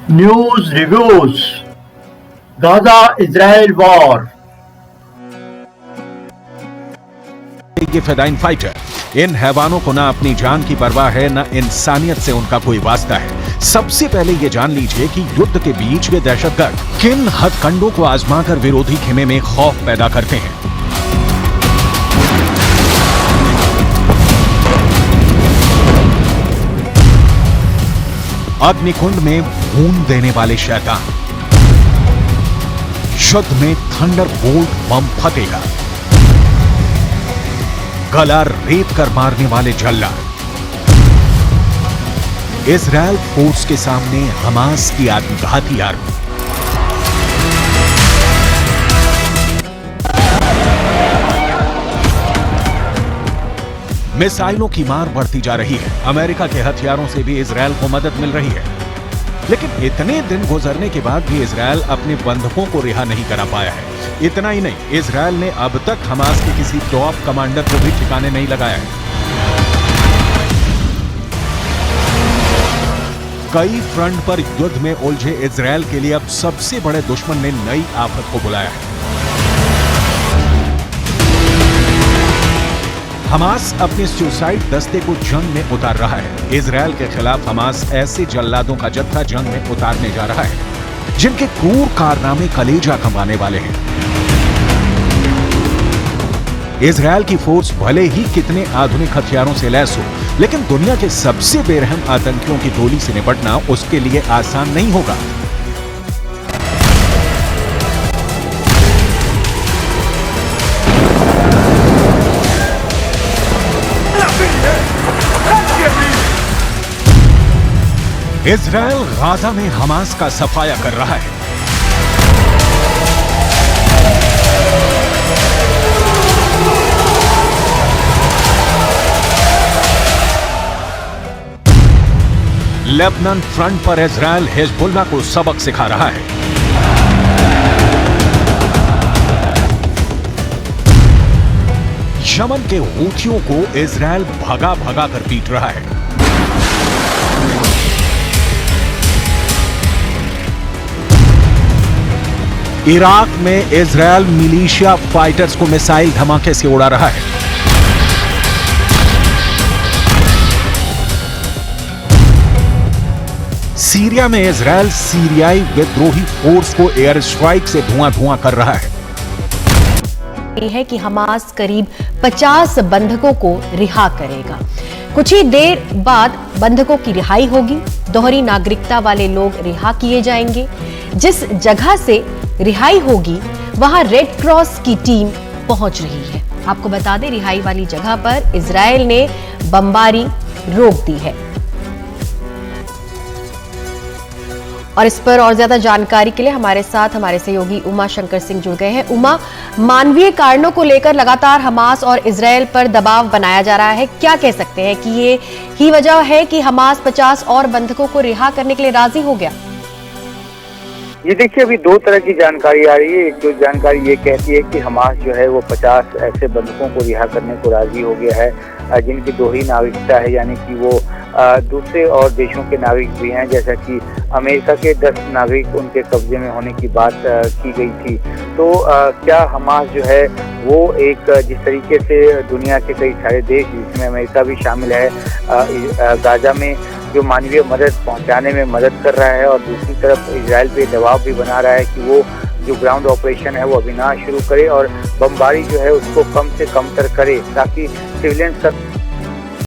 News Reviews: Gaza-Israel War. ये fidayeen fighter, इन हैवानों को ना अपनी जान की परवाह है, ना इंसानियत से उनका कोई वास्ता है। सबसे पहले ये जान लीजिए कि युद्ध के बीच ये दहशतगर्द किन हथकंडों को आजमाकर विरोधी खेमे में खौफ पैदा करते हैं। अग्निकुंड में भून देने वाले शैतान, युद्ध में थंडरबोल्ट बम फटेगा, गला रेत कर मारने वाले जल्लाद, इजरायल फोर्स के सामने हमास की आत्मघाती आर्मी। मिसाइलों की मार बढ़ती जा रही है। अमेरिका के हथियारों से भी इजरायल को मदद मिल रही है, लेकिन इतने दिन गुजरने के बाद भी इजरायल अपने बंधकों को रिहा नहीं करा पाया है। इतना ही नहीं, इजरायल ने अब तक हमास के किसी टॉप कमांडर को भी ठिकाने नहीं लगाया है। कई फ्रंट पर युद्ध में उलझे इजरायल के लिए अब सबसे बड़े दुश्मन ने नई आफत को बुलाया है। हमास अपने सुसाइड दस्ते को जंग में उतार रहा है। इजरायल के खिलाफ हमास ऐसे जल्लादों का जत्था जंग में उतारने जा रहा है जिनके क्रूर कारनामे कलेजा कमाने वाले हैं। इजरायल की फोर्स भले ही कितने आधुनिक हथियारों से लैस हो, लेकिन दुनिया के सबसे बेरहम आतंकियों की गोली से निपटना उसके लिए आसान नहीं होगा। इजरायल गाजा में हमास का सफाया कर रहा है। लेबनान फ्रंट पर इजरायल हिजबुल्लाह को सबक सिखा रहा है। यमन के हूथियों को इजरायल भगा भगा कर पीट रहा है। इराक में इजरायल मिलिशिया फाइटर्स को मिसाइल धमाके से उड़ा रहा है। सीरिया में इजरायल सीरियाई विद्रोही फोर्स को एयर स्ट्राइक से धुआं धुआं कर रहा है कि हमास करीब 50 बंधकों को रिहा करेगा। कुछ ही देर बाद बंधकों की रिहाई होगी। दोहरी नागरिकता वाले लोग रिहा किए जाएंगे। जिस जगह से रिहाई होगी वहां रेड क्रॉस की टीम पहुंच रही है। आपको बता दें, रिहाई वाली जगह पर इजरायल ने बमबारी रोक दी है। और इस पर और ज्यादा जानकारी के लिए हमारे साथ हमारे सहयोगी उमा शंकर सिंह जुड़ गए हैं। उमा, मानवीय कारणों को लेकर लगातार हमास और इजरायल पर दबाव बनाया जा रहा है। क्या कह सकते हैं कि ये ही वजह है कि हमास 50 और बंधकों को रिहा करने के लिए राजी हो गया? ये देखिए, अभी दो तरह की जानकारी आ रही है। एक जो जानकारी ये कहती है कि हमास जो है वो 50 ऐसे बंधकों को रिहा करने को राजी हो गया है जिनकी दोहरी नागरिकता है, यानी कि वो दूसरे और देशों के नागरिक भी हैं। जैसा कि अमेरिका के 10 नागरिक उनके कब्जे में होने की बात की गई थी। तो क्या हमास जो है वो एक जिस तरीके से दुनिया के कई सारे देश, जिसमें अमेरिका भी शामिल है, गाजा में जो मानवीय मदद पहुंचाने में मदद कर रहा है, और दूसरी तरफ इजरायल पे दबाव भी बना रहा है कि वो जो ग्राउंड ऑपरेशन है वो अभी ना शुरू करे और बमबारी जो है उसको कम से कम तर करे, ताकि सिविलियंस